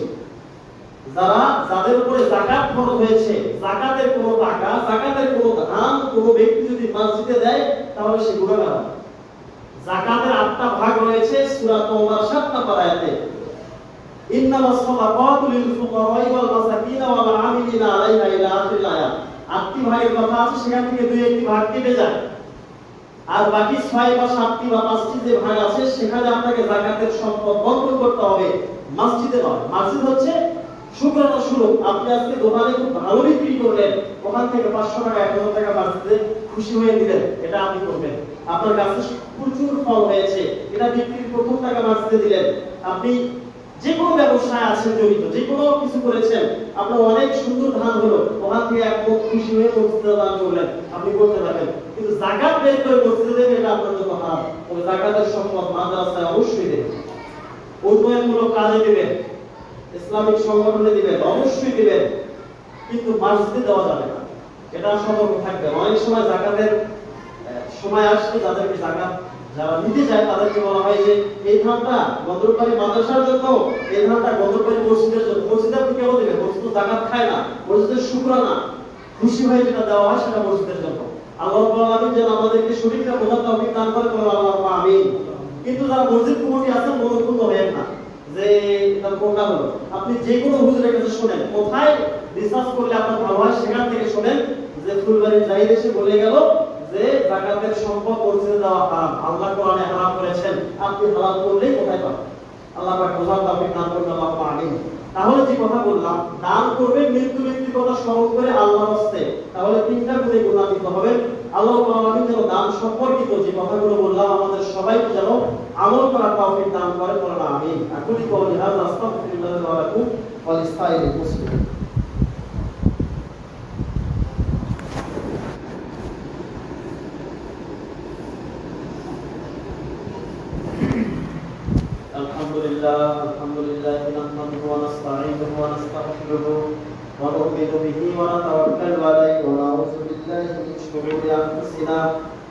যাদের উপরে যাকাত ফরজ হয়েছে, যাকাতের কোনো টাকা, যাকাতের কোনো ধান কোনো ব্যক্তি যদি মসজিদে দেয় তাহলে সে গুনাহগার হবে। যাকাতের 8টা ভাগ রয়েছে সূরা তাওবার 7 পারায়াতে। ইন্নামাস সাদাকাতু লিল ফুকারা'i ওয়াল মাসাকিন ওয়াল আমিলিনা আলাইহা ইলা আখিরিল আয়াত। 8টি ভাগের কথা আছে, সেখান থেকে 2-1টি ভাগ কেটে যায়। আর বাকি 6 বা 7টি বা 5টি যে ভাগ আছে সেখানে আপনাকে যাকাতের সম্পদ বন্টন করতে হবে, মসজিদে নয়। মসজিদ হচ্ছে শুকরানা স্বরূপ। আপনি আজকে দোকানে খুব ভালো বিক্রি করলেন, ওখান থেকে 500 টাকা 1000 টাকা মসজিদে খুশি হয়ে দিলেন, এটা আপনি করবেন। আপনার কাছে প্রচুর ফল হয়েছে, এটা বিক্রির প্রথম টাকা মসজিদে দিলেন। আপনি যে কোনো ব্যবসায় আছেন জড়িত, যে কোনো কিছু করেছেন, আপনার অনেক সুন্দর ধান হলো, ওখান থেকে এক মুখ খুশি হয়ে মসজিদে দান করলেন, আপনি করতে পারবেন। কিন্তু যাকাত বের করে মসজিদে দেবেন, এটা আপনার জন্য হারাম। তবে যাকাতের সম্পদ মাদ্রাসায় অবশ্যই দেবেন, উন্নয়নমূলক কাজে দেবেন, ইসলামিক সংগঠনে দিবেন, অবশ্যই দিবেন, কিন্তু মসজিদে দেওয়া যাবে না, এটা সতর্ক থাকবে। অনেক সময় যাকাতের সময় আসলে যাদেরকে যাকাত যারা নিতে যায় তাদেরকে বলা হয় যে এই ধানটা গন্ধরবাড়ি মাদ্রাসার জন্য, এই ধানটা গন্ধরবাড়ি মসজিদের জন্য। মসজিদে আপনি কেন দেবেন? মসজিদ যাকাত খায় না, মসজিদের শুকরানা, খুশি হয়ে যেটা দেওয়া হয় সেটা মসজিদের জন্য। আল্লাহ রাব্বুল আলামিন যেন আমাদেরকে সঠিকটা বোঝার তৌফিক দান করে, বলেন আল্লাহুম্মা আমিন। কিন্তু যারা মসজিদ কমিটি আছেন মনোক্ষুণ্ণ হয়েন না যে এটা কোনটা হলো। আপনি যে কোনো হুজুরের কাছে শুনেন, কোথায় রিসার্চ করলে আপনার ভালো হয় সেখান থেকে শুনেন যে ফুলবাড়ির জাহিদ এসে বলে গেল যে যাকাতের সম্পদ মসজিদে দেওয়া হারাম, আল্লাহ কোরআনে হারাম করেছেন, আপনি হালাল করলেই কোথায় পাবেন? আল্লাহ পাক বোঝার তৌফিক দান করুন, আল্লাহুম্মা আমিন। তাহলে যে কথা বললাম, দান করবে মৃত্যু ব্যক্তির কথা স্মরণ করে আল্লাহর হস্তে, তাহলে 3টা গুণে গুণান্বিত হবেন। আল্লাহ রাব্বুল আলামিন যেন দান সম্পর্কিত যে কথাগুলো বললাম আমাদের সবাইকে যেন আমল করার তৌফিক দান করেন, বলেন আমিন। আকুলি কওলি হাযা আস্তাগফিরুল্লাহ ওয়া লাকুম ওয়া লিসাইরিল মুসলিমিন। আলহামদুলিল্লাহ নাহমাদুহু ওয়া নাস্তাঈনুহু ওয়া নাস্তাগফিরুহু ওয়া নু'মিনু বিহি ওয়া নাতাওয়াক্কালু আলাইহি ওয়া নাউযু বিল্লাহি মিন শুরুরি আনফুসিনা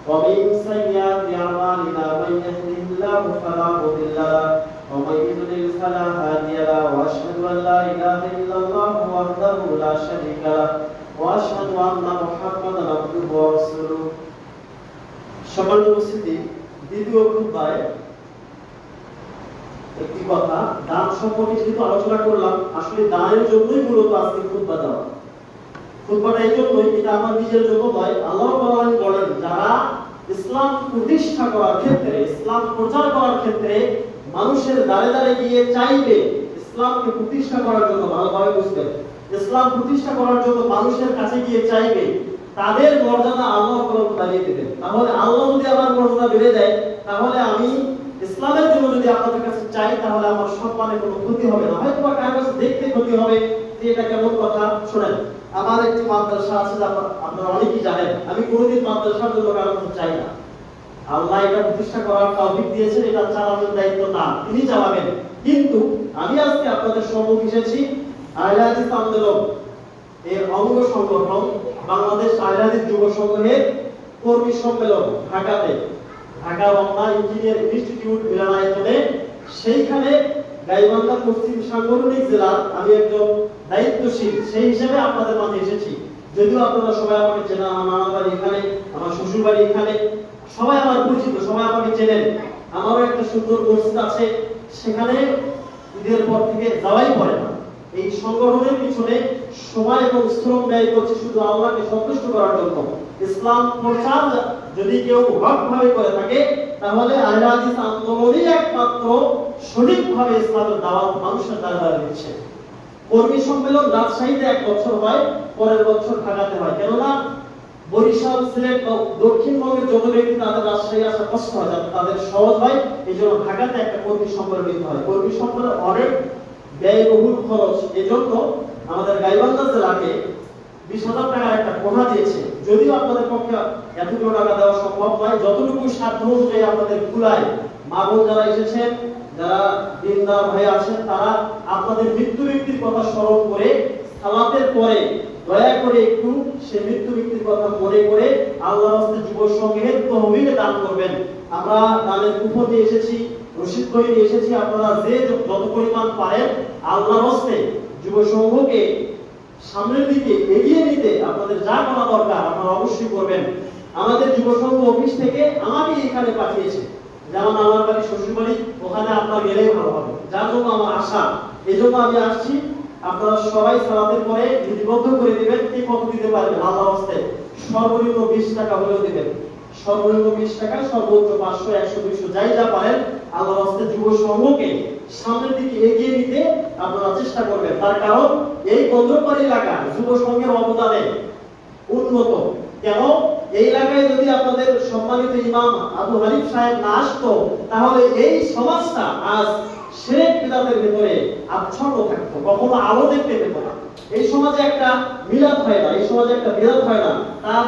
ওয়া মিন সাইয়্যাতি আ'মালিনা। মান ইয়াহদিহিল্লাহু ফালা মুদিল্লা লাহু ওয়া মান ইউদ্লিল ফালা হাদিয়া লাহু। ওয়া আশহাদু আন লা ইলাহা ইল্লাল্লাহু ওয়াহদাহু লা শারীকা লাহু ওয়া আশহাদু আন্না মুহাম্মাদান আবদুহু ওয়া রাসূলুহু। সম্মানিত উপস্থিতি, দ্বিতীয় খুতবায় একটি কথা, দান সম্পর্কে যেহেতু আলোচনা করলাম, আসলে দানের জন্যই মূলত আজকে খুতবা দেওয়া। খুতবাটা এই জন্যই, এটা আমার নিজের জন্য নয়। আল্লাহ রাব্বুল আলামিন বলেন, যারা ইসলাম প্রতিষ্ঠা করার ক্ষেত্রে, ইসলাম প্রচার করার ক্ষেত্রে মানুষের দ্বারে দ্বারে গিয়ে চাইবে ইসলামকে প্রতিষ্ঠা করার জন্য, ভালোভাবে বুঝবেন, ইসলাম প্রতিষ্ঠা করার জন্য মানুষের কাছে গিয়ে চাইবে, তাদের মর্যাদা আল্লাহ রাব্বুল আলামিন বাড়িয়ে দিবেন। তাহলে আল্লাহ যদি আমার মর্যাদা বেড়ে দেয়, তাহলে আমি ইসলামের জন্য যদি আপনাদের কাছে চাই, তাহলে আমার সম্মানে কোনো ক্ষতি হবে না। হয়তো বা কারো কাছে দেখতে ক্ষতি হবে যে এটা কেমন কথা। শোনেন, আমার একটি মাদ্রাসা আছে, আপনারা অনেকেই জানেন, আমি কোনোদিন মাদ্রাসার জন্য কারো কাছে চাই না। আল্লাহ এটা প্রতিষ্ঠা করার তৌফিক দিয়েছেন, এটা চালানোর দায়িত্ব না, তিনি চালাবেন। কিন্তু আমি আজকে আপনাদের সম্মুখে এসেছি আহলে হাদিস আন্দোলন এর অঙ্গ সংগঠন বাংলাদেশ আহলে হাদিস যুব সংঘের কর্মী সম্মেলন ঢাকাতে, ঢাকা রমনা ইঞ্জিনিয়ারিং ইনস্টিটিউট মিলনায়তনে। সেইখানে গাইবান্ধা পশ্চিম সাংগঠনিক জেলার আমি একজন দায়িত্বশীল, সেই হিসেবে আপনাদের মাঝে এসেছি। যদিও আপনারা সবাই আমাকে চেনেন, আমার নানা বাড়ি এখানে, আমার শ্বশুর বাড়ি এখানে, সবাই আমার পরিচিত, সবাই আমাকে চেনেন। আমারও একটা সুন্দর মসজিদ আছে, সেখানে ঈদের পর থেকে যাওয়াই পড়ে না। এই সংগঠনের পিছনে সময় এবং শ্রম ব্যয় করছে শুধু আল্লাহকে সন্তুষ্ট করার জন্য। ইসলাম প্রচার যদি কেউ হকভাবে করে থাকে, তাহলে আহলে হাদিস আন্দোলনই একমাত্র সঠিকভাবে ইসলামের দাওয়াত মানুষের দ্বারা দিচ্ছে। কর্মী সম্মেলন রাজশাহীতে 1 বছর হয়, পরের বছর ঢাকাতে হয়। কেননা বরিশাল, সিলেট, দক্ষিণবঙ্গের যত ব্যক্তি তাদের রাজশাহী আসা কষ্ট হয়, তাদের সহজ হয়, এই জন্য ঢাকাতে একটা কর্মী সম্মেলন দিতে হয়। কর্মী সম্মেলন অনেক ব্যয়বহুল খরচ, এজন্য আমাদের গাইবান্ধা জেলাকে 20,000 টাকার একটা কোঠা দিয়েছে। যদিও আপনাদের পক্ষে এতগুলো টাকা দেওয়া সম্ভব নয়, যতটুকু সাধ্য অনুযায়ী আপনাদের কুলায়, মা বোন যারা এসেছেন, যারা দিনদার ভাই আছেন, তারা আপনাদের মৃত্যু ব্যক্তির কথা স্মরণ করে সালাতের পরে দয়া করে একটু সে মৃত্যু ব্যক্তির কথা মনে করে আল্লাহর রাস্তায় যুব সংঘের তহবিলে দান করবেন। আমরা দানের কুপন নিয়ে এসেছি, রসিদ বই নিয়ে এসেছি। আপনারা যে যত পরিমাণ পারেন আল্লাহর রাস্তায় যুব সংঘকে সামনের দিকে এগিয়ে নিতে আপনাদের যা করা দরকার আপনারা অবশ্যই করবেন। আমাদের যুব সংঘ অফিস থেকে আমাকে এখানে পাঠিয়েছে, যেমন আমার বাড়ি শ্বশুর বাড়ি, ওখানে আপনার গেলেই ভালো হবে, যার জন্য আমার আশা। এই জন্য আমি আসছি। আপনারা সবাই সালাতের পরে লিপিবদ্ধ করে দিবেন কে কত দিতে পারবেন আল্লাহর রাস্তায়। সর্বনিম্ন 20 টাকা হলেও দিবেন, সর্বনিম্ন 20 টাকা, সর্বোচ্চ 500, 100, 200 যাই যা পারেন আল্লাহর রাস্তায় যুব সংঘকে সামনের দিকে এগিয়ে নিতে আপনারা চেষ্টা করবেন। তার কারণ এই বন্দরবাড়ি এলাকা যুব সংঘের অবদানে উন্নত। কেন? এই এলাকায় যদি আপনাদের সম্মানিত ইমাম আবু হানিফ সাহেব না আসতো, তাহলে এই সমাজটা আজ শিরক বিদআতের ভিতরে আচ্ছন্ন থাকতো, কখনো আলো দেখতে পেত না। এই সমাজে একটা মিলাদ হয় না, এই সমাজে একটা বিরাদ হয় না। তার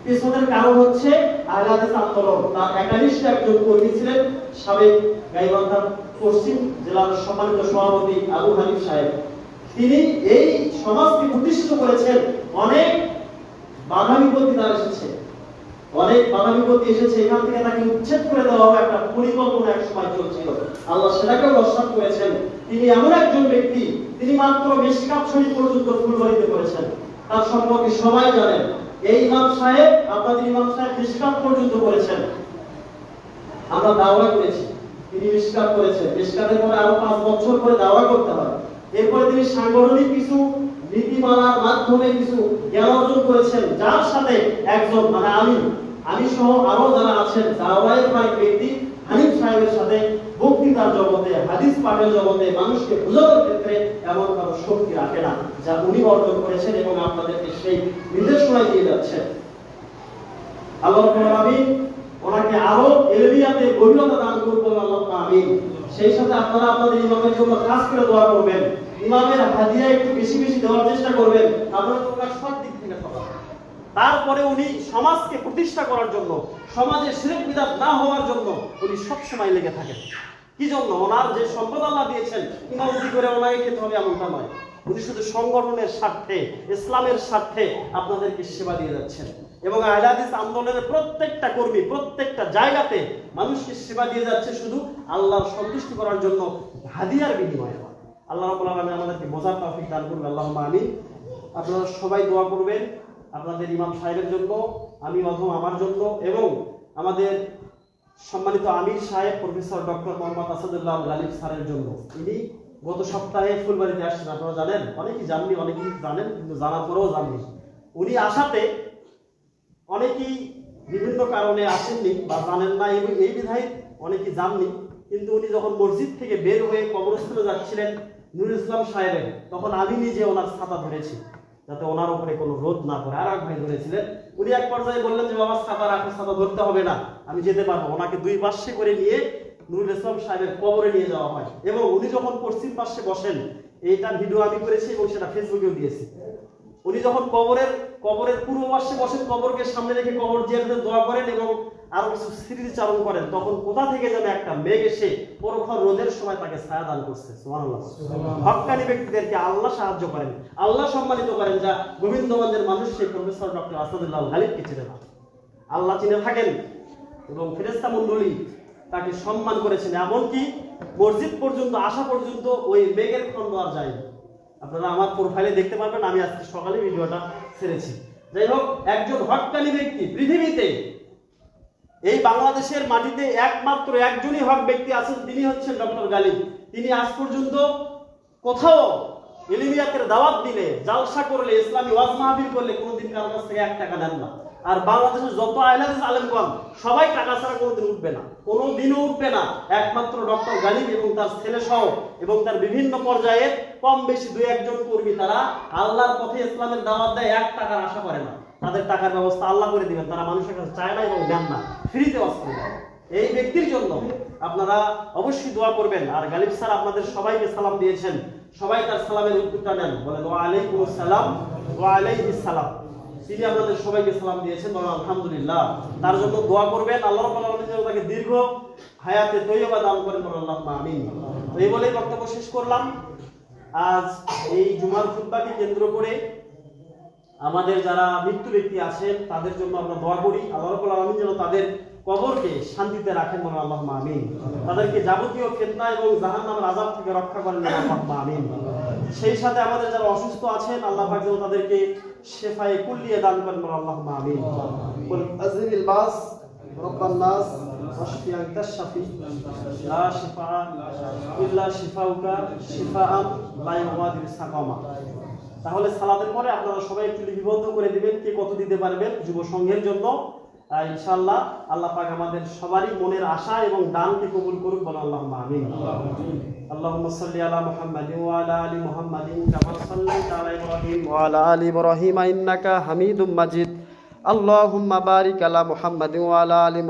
পেছনের কারণ হচ্ছে আহলে হাদিস আন্দোলন। তার একানিষ্ঠ একজন কর্মী ছিলেন সাবেক গাইবান্ধা পশ্চিম জেলার সম্মানিত সভাপতি আবু হানিফ সাহেব। তিনি এই সমাজকে প্রতিষ্ঠিত করেছেন। অনেক বাধা বিপত্তি তার এসেছে, অনেক বাধা বিপত্তি এসেছে, এখান থেকে তাকে উচ্ছেদ করে দেওয়া হবে একটা পরিকল্পনা এক সময় চলছিল। আল্লাহ সেটাকেও নস্বাত করেছেন। তিনি এমন একজন ব্যক্তি, তিনি মাত্র মিশকাত শরীফ পর্যন্ত ফুলবাড়িতে করেছেন। তার সম্পর্কে সবাই জানেন। এই ইমাম সাহেব, আপনাদের ইমাম সাহেব মিশকাত পর্যন্ত করেছেন। আমরা দাওয়া করেছি, তিনি মিশকাত করেছেন। মিশকাতের পরে আরো 5 বছর করে দাওয়া করতে হয়। এরপরে তিনি সাংগঠনিক কিছু নীতিমালার মাধ্যমে কিছু জ্ঞান অর্জন করেছেন, যার সাথে একজন মানে আমি সহ আরো যারা আছেন দাওয়ায়ের প্রায় ব্যক্তি হানিফ সাহেবের সাথে বক্তৃতার জগতে, হাদিস পাঠের জগতে মানুষকে বোঝানোর ক্ষেত্রে এমন কোনো শক্তি রাখে না, যা উনি অর্জন করেছেন এবং আপনাদেরকে সেই নির্দেশনা দিয়ে যাচ্ছেন। আল্লাহ আমিন ওনাকে আরো এলিয়াতে গভীরতা দান করবেন, আল্লাহ আমিন। সেই সাথে আপনারা আপনাদের ইমামের জন্য খাস করে দোয়া করবেন। ইমামের হাদিয়া একটু বেশি বেশি দেওয়ার চেষ্টা করবেন। আপনারা তোমরা সব দিক থেকে পাবেন। তারপরে উনি সমাজকে প্রতিষ্ঠা করার জন্য, সমাজে শিরক বিদআত না হওয়ার জন্য উনি সব সময় লেগে থাকেন। কি জন্য? ওনার যে সম্পদ আল্লাহ দিয়েছেন ইমামতি করে ওনাকে খেতে হবে এমনটা নয়। উনি শুধু সংগঠনের স্বার্থে, ইসলামের স্বার্থে আপনাদেরকে সেবা দিয়ে যাচ্ছেন। এবং আহলে হাদিস আন্দোলনের প্রত্যেকটা কর্মী প্রত্যেকটা জায়গাতে মানুষকে সেবা দিয়ে যাচ্ছে শুধু আল্লাহর সন্তুষ্টি করার জন্য, হাদিয়ার বিনিময়ে। আল্লাহ রাব্বুল আলামিন আমাদেরকে বোঝার তৌফিক দান করুন, আল্লাহুম্মা আমিন। আপনারা সবাই দোয়া করবেন আপনাদের ইমাম সাহেবের জন্য, আমি অথবা আমার জন্য, এবং আমাদের সম্মানিত আমির সাহেব প্রফেসর ডক্টর মোহাম্মদ আসাদুল্লাহ গালিব স্যারের জন্য। ইনি গত সপ্তাহে ফুলবাড়িতে আসছেন, আপনারা জানেন, অনেকেই জাননি, অনেকেই জানেন, কিন্তু জানার পরেও জাননি। উনি আসাতে অনেকেই বিভিন্ন কারণে আসেননি বা জানেন না, এই বিধায় অনেকেই জাননি। কিন্তু উনি যখন মসজিদ থেকে বের হয়ে কবরস্থানে যাচ্ছিলেন নুরুল ইসলাম সাহেবের, তখন আমি নিজে ওনার ছাতা ধরেছি যাতে ওনার উপরে কোনো রোদ না পড়ে। আর এক ভাই ধরেছিলেন। উনি এক পর্যায়ে বললেন যে বাবা ছাতা রাখো, ছাতা ধরতে হবে না, আমি যেতে পারবো। ওনাকে 2 পাশে করে নিয়ে নুরুল ইসলাম সাহেবের কবরে নিয়ে যাওয়া হয়। এবং উনি যখন পশ্চিম পাশে বসেন, এইটা ভিডিও আমি করেছি এবং সেটা ফেসবুকেও দিয়েছি। উনি যখন কবরের পূর্ব পাশে বসেন, কবরকে সামনে রেখে কবর জিয়ারতের দোয়া করেন এবং আরো কিছু স্মৃতিচারণ করেন, তখন কোথা থেকে যেন একটা মেঘ এসে প্রখর রোদের সময় তাকে ছায়া দান করছে। সুবহানাল্লাহ। হক্কানি ব্যক্তিদেরকে আল্লাহ সাহায্য করেন, আল্লাহ সম্মানিত করেন, যা গোবিন্দগঞ্জের মানুষ সেই প্রফেসর ডক্টর আসাদুল্লাহ গালিবকে চিনে না, আল্লাহ চিনে থাকেন এবং ফেরেশতা মণ্ডলী তাকে সম্মান করেছেন। এমনকি মসজিদ পর্যন্ত আসা পর্যন্ত ওই মেঘের খণ্ড আর যায়নি। আপনারা আমার প্রোফাইলে দেখতে পারবেন, আমি আজকে সকালে ভিডিওটা ছেড়েছি। যাই হোক, একজন হক্কানি ব্যক্তি পৃথিবীতে, এই বাংলাদেশের মাটিতে একমাত্র একজনই হক ব্যক্তি আছেন, তিনি হচ্ছেন ডক্টর গালিব। তিনি আজ পর্যন্ত কোথাও ইলমিয়াতের দাওয়াত দিলে, জালসা করলে, ইসলামী ওয়াজ মাহফিল করলে কোনোদিন কারোর কাছ থেকে 1 টাকা নেন না। আর বাংলাদেশের যত আহলে হাদিস আলেমগণ সবাই টাকা ছাড়া কোনোদিন উঠবে না, কোনোদিনও উঠবে না। একমাত্র ডক্টর গালিব এবং তার ছেলে সহ এবং তার বিভিন্ন পর্যায়ের কম বেশি 2-1 জন কর্মী, তারা আল্লাহর পথে ইসলামের দাওয়াত দেয়, 1 টাকার আশা করে না। তাদের টাকার ব্যবস্থা আল্লাহ করে দিবেন, তারা মানুষের কাছে চায় না এবং দেন না, ফ্রিতে অস্ত্র দেয়। এই ব্যক্তির জন্য আপনারা অবশ্যই দোয়া করবেন। আর গালিব স্যার আপনাদের সবাইকে সালাম দিয়েছেন, সবাই তার সালামের উত্তরটা নেন, বলেন ওয়া আলাইকুম আসসালাম ওয়া আলাইহিস সালাম, তিনি আমাদের সবাইকে সালাম দিয়েছেন, বলেন আলহামদুলিল্লাহ। তার জন্য দোয়া করবেন, আল্লাহ রাব্বুল আলামিন যেন তাকে দীর্ঘ হায়াতে তৈয়বা দান করেন, বলেন আল্লাহুম্মা আমিন। তো এই বলেই বক্তব্য শেষ করলাম। আজ এই জুমার খুতবাকে কেন্দ্র করে আমাদের যারা মৃত্যু ব্যক্তি আছেন তাদের জন্য আমরা দোয়া করি, আল্লাহ রাব্বুল আলামিন যেন তাদের কবরকে শান্তিতে রাখেন, বলেন আল্লাহুম্মা আমিন। তাদেরকে যাবতীয় ফিতনা এবং জাহান্নামের আযাব থেকে রক্ষা করেন, বলেন আল্লাহুম্মা আমিন। সেই সাথে আমাদের যারা অসুস্থ আছেন আল্লাহ পাক যেন তাদেরকে শিফায়ে কুল্লিয়ে দান করেন, বলেন আল্লাহুম্মা আমিন। কুল আযহিল বাস রাব্বান নাস ওয়াশফি আনতাশ শাফি লা শিফা ইল্লা শিফাউকা শিফাআন লা ইউগাদিরু সাকামা। তাহলে সালাতের পরে আপনারা সবাই একটু লিপিবদ্ধ করে দিবেন কে কত দিতে পারবেন যুব সংঘের জন্য। ইনশাআল্লাহ আল্লাহ পাক আমাদের সবারই মনের আশা এবং দানকে কবুল করুক, বলেন আল্লাহুম্মা আমিন। আল্লাহুম্মা সাল্লি আলা মুহাম্মাদিন ওয়া আলা আলি মুহাম্মাদিন কামা সাল্লাইতা আলা ইব্রাহিম ওয়া আলা আলি ইব্রাহিম ইন্নাকা হামিদুম মাজিদ। আল্লাহুম্মা বারিক আলা মুহাম্মাদিন ওয়া আলা আলি